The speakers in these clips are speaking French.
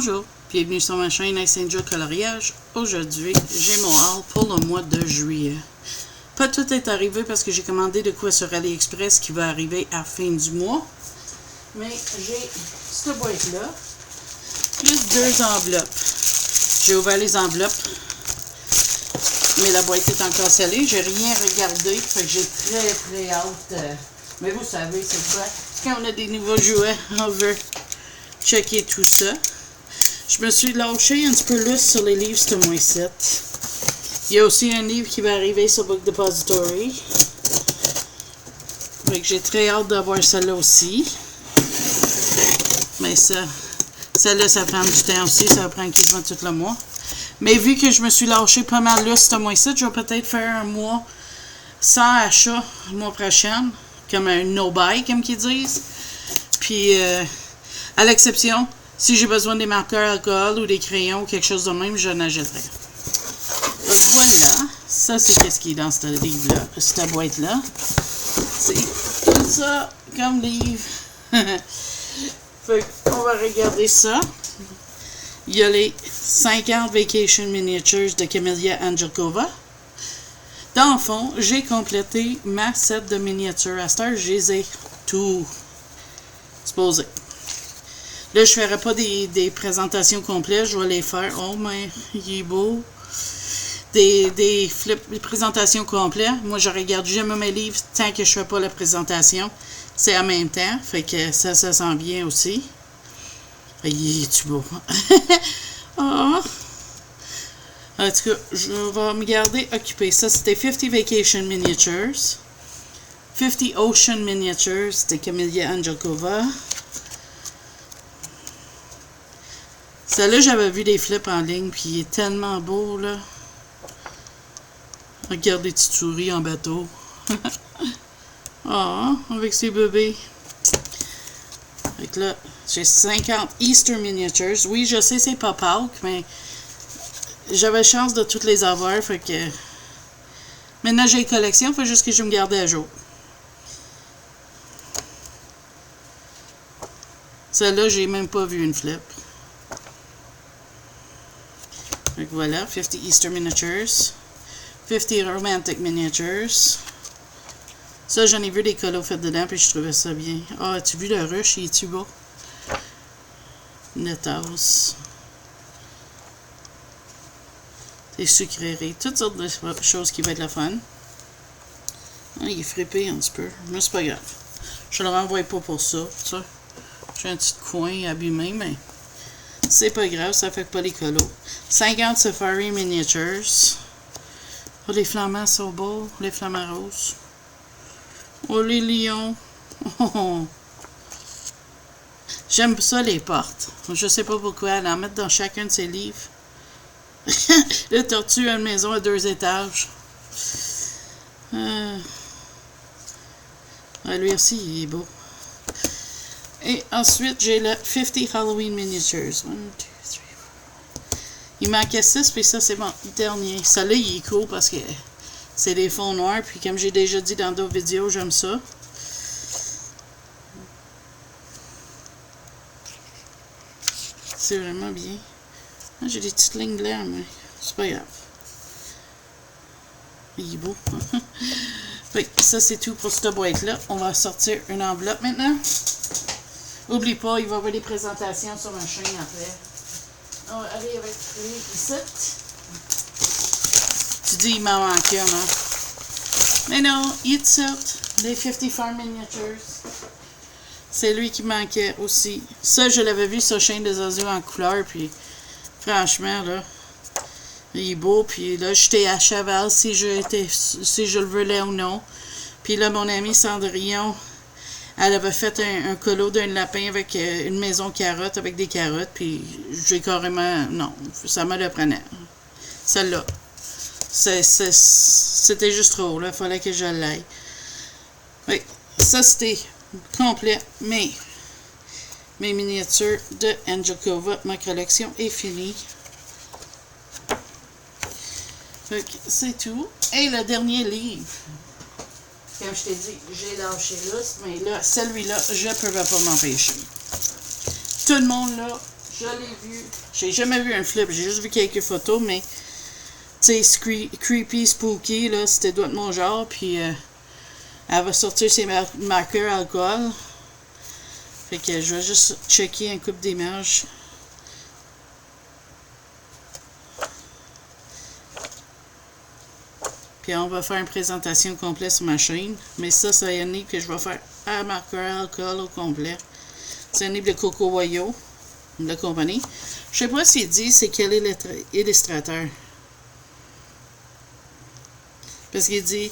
Bonjour, bienvenue sur ma chaîne Ice Angel Coloriage. Aujourd'hui, j'ai mon haul pour le mois de juillet. Pas tout est arrivé parce que j'ai commandé de quoi sur AliExpress qui va arriver à la fin du mois. Mais j'ai cette boîte-là, plus 2 enveloppes. J'ai ouvert les enveloppes, mais la boîte est encore scellée. J'ai rien regardé, fait que j'ai très hâte. Mais vous savez, c'est quoi? Quand on a des nouveaux jouets, on veut checker tout ça. Je me suis lâché un petit peu lousse sur les livres ce mois-ci. Il y a aussi un livre qui va arriver sur Book Depository. Fait que j'ai très hâte d'avoir celle-là aussi. Mais celle-là, ça prend du temps aussi. Ça va prendre quasiment tout le mois. Mais vu que je me suis lâché pas mal lousse ce mois-ci, je vais peut-être faire un mois sans achat le mois prochain. Comme un no-buy, comme qu'ils disent. Puis, à l'exception, si j'ai besoin des marqueurs alcool ou des crayons ou quelque chose de même, je n'achèterai. Donc voilà, ça c'est qu'est-ce qui est dans ce livre-là, cette boîte-là. C'est tout ça comme livre. Fait qu'on va regarder ça. Il y a les 50 Vacation Miniatures de Camellia Angelkova. Dans le fond, j'ai complété ma set de miniatures. À cette heure, je les ai tout supposé. Là, je ne ferai pas des présentations complètes. Je vais les faire. Oh, mais il est beau. Des présentations complètes. Moi, je regarde jamais mes livres tant que je ne fais pas la présentation. C'est en même temps. Fait que ça sent bien aussi. Il est-tu beau? Oh. En tout cas, je vais me garder occupé. Ça, c'était 50 Vacation Miniatures. 50 Ocean Miniatures de Camellia Angelkova. Celle-là, j'avais vu des flips en ligne, puis il est tellement beau, là. Regarde les petites souris en bateau. Ah, avec ses bébés. Fait que là, j'ai 50 Easter Miniatures. Oui, je sais, c'est pas Pâques, mais j'avais chance de toutes les avoir, fait que maintenant j'ai une collection, il faut juste que je me garde à jour. Celle-là, j'ai même pas vu une flip. Donc voilà, 50 Easter Miniatures. 50 Romantic Miniatures. Ça, j'en ai vu des colos faits dedans, puis je trouvais ça bien. Ah, as-tu vu le rush? Il est-tu beau? Nethouse. Des sucreries. Toutes sortes de choses qui vont être le fun. Ah, il est frippé un petit peu. Mais c'est pas grave. Je le renvoie pas pour ça. J'ai un petit coin abîmé, mais c'est pas grave, ça fait pas les colos. 50 Safari Miniatures. Oh, les flamants sont beaux. Les flamants roses. Oh, les lions. Oh. J'aime ça, les portes. Je sais pas pourquoi. En mettre dans chacun de ces livres. Le tortue a une maison à 2 étages. Lui aussi, il est beau. Et ensuite, j'ai le 50 Halloween Miniatures. 1, 2, 3, 4. Il manquait 6, puis ça, c'est mon dernier. Celui-là, il est cool parce que c'est des fonds noirs. Puis comme j'ai déjà dit dans d'autres vidéos, j'aime ça. C'est vraiment bien. J'ai des petites lignes blanches, mais c'est pas grave. Il est beau. Fait que ça, c'est tout pour cette boîte-là. On va sortir une enveloppe maintenant. Oublie pas, il va y avoir des présentations sur ma chaîne après. On va aller avec lui ici. Tu dis, il m'en manque un, hein? Mais non, il est ici. Les 50 Farm Miniatures. C'est lui qui manquait aussi. Ça, je l'avais vu sur chaîne des oiseaux en couleur, puis franchement, là, il est beau. Puis là, j'étais à cheval si je le voulais ou non. Puis là, mon amie Cendrillon, elle avait fait un colo d'un lapin avec une maison carotte avec des carottes. Puis j'ai carrément... Non, ça me le prenait. Celle-là. C'était juste trop, là. Il fallait que je l'aille. Oui, ça, c'était complet. Mais mes miniatures de Angelkova, ma collection est finie. C'est tout. Et le dernier livre. Comme je t'ai dit, j'ai lâché lousse, mais là, celui-là, je ne peux pas m'empêcher. Tout le monde, là, Je l'ai vu. J'ai jamais vu un flip, j'ai juste vu quelques photos, mais tu sais, creepy, spooky, là, c'était doit être mon genre, puis elle va sortir ses marqueurs alcool. Fait que je vais juste checker un couple d'images. Puis on va faire une présentation complète sur ma chaîne. Mais ça, c'est un livre que je vais faire à marqueur alcool au complet. C'est un livre de Coco Wayo, de la compagnie. Je sais pas s'il dit c'est quel illustrateur. Parce qu'il dit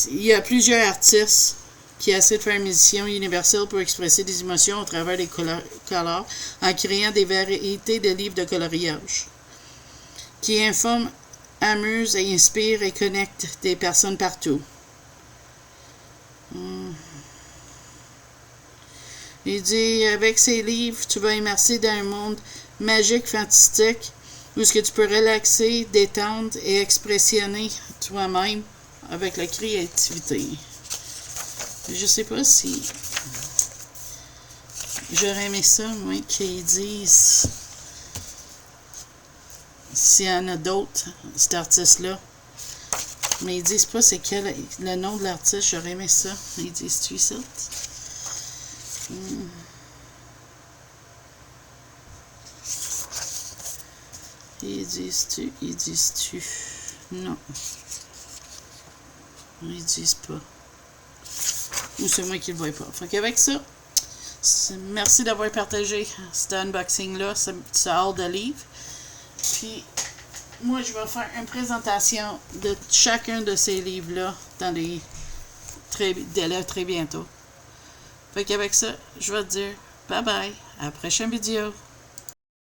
il y a plusieurs artistes qui essaient de faire une mission universelle pour exprimer des émotions au travers des couleurs en créant des variétés de livres de coloriage qui informent, amusent et inspirent et connectent des personnes partout. Il dit, avec ces livres, tu vas immerser dans un monde magique, fantastique, où ce que tu peux relaxer, détendre et expressionner toi-même avec la créativité. Je sais pas si j'aurais aimé ça, moi, qu'ils disent s'il y en a d'autres, cet artiste-là. Mais ils disent pas c'est quel le nom de l'artiste, j'aurais aimé ça. Ils disent-tu ça? Ils disent-tu? Non. Ils disent pas. Ou c'est moi qui le vois pas. Fait qu'avec ça, merci d'avoir partagé cet unboxing-là, ce hall de livres. Puis, moi, je vais faire une présentation de chacun de ces livres-là dans les délais très bientôt. Fait qu'avec ça, je vais te dire bye bye, à la prochaine vidéo.